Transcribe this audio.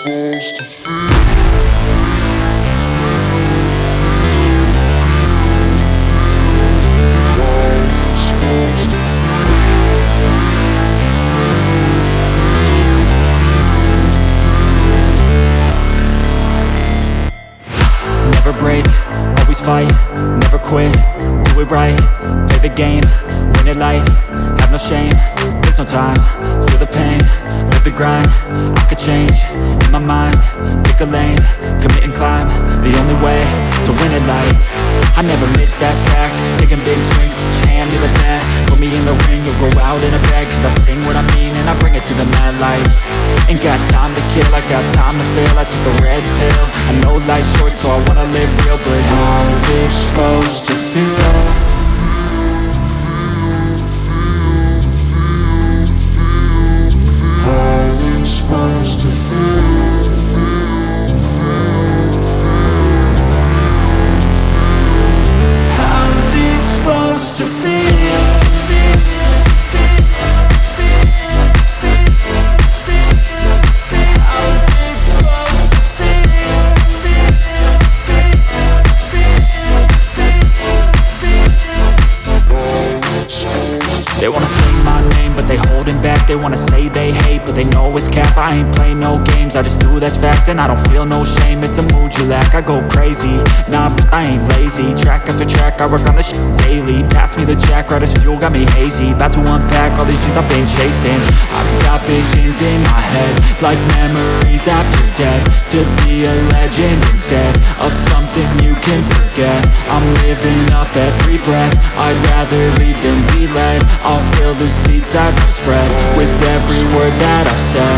Never break, always fight, never quit, do it right, play the game, win it life, have no shame, there's no time, feel the pain, live the grind, I could change, in my mind, pick a lane, commit and climb, the only way to win it life. I never miss, that's fact, taking big swings, hand me the bat, put me in the ring, you'll go out in a bag, cause I sing what I mean and I bring it to the mad light. Ain't got time to kill, I got time to feel, I took the red pill, I know life's short so I wanna live real, but how's it supposed to feel? How's it supposed to feel? How's it supposed to feel? They wanna say my name, but they holding back. They wanna say they hate, but they know it's cap. I ain't play no games, I just do that's fact. And I don't feel no shame, it's a mood you lack. I go crazy, nah, but I ain't lazy. Track after track, I work on this shit daily. Pass me the jack, right as fuel, got me hazy. About to unpack all these things I've been chasing. I've got visions in my head, like memories after death. To be a legend instead of something you can forget. I'm living up every breath, I'd rather lead than be led. I'll fill the seats as I spread with every word that I've said.